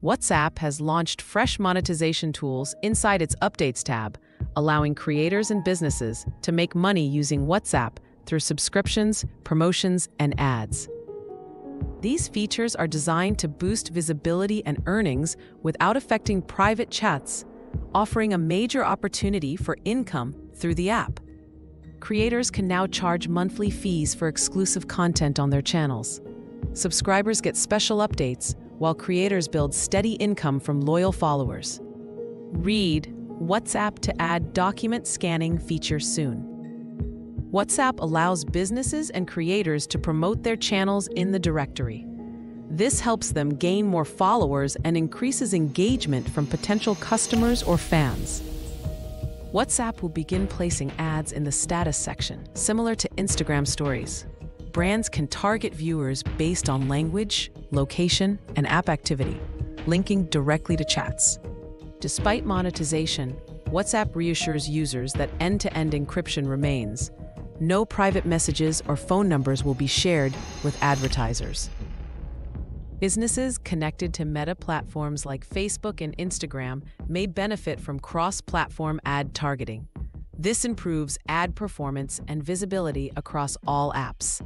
WhatsApp has launched fresh monetization tools inside its Updates tab, allowing creators and businesses to make money using WhatsApp through subscriptions, promotions, and ads. These features are designed to boost visibility and earnings without affecting private chats, offering a major opportunity for income through the app. Creators can now charge monthly fees for exclusive content on their channels. Subscribers get special updates, while creators build steady income from loyal followers. Read WhatsApp to add document scanning feature soon. WhatsApp allows businesses and creators to promote their channels in the directory. This helps them gain more followers and increases engagement from potential customers or fans. WhatsApp will begin placing ads in the status section, similar to Instagram stories. Brands can target viewers based on language, location, and app activity, linking directly to chats. Despite monetization, WhatsApp reassures users that end-to-end encryption remains. No private messages or phone numbers will be shared with advertisers. Businesses connected to Meta platforms like Facebook and Instagram may benefit from cross-platform ad targeting. This improves ad performance and visibility across all apps.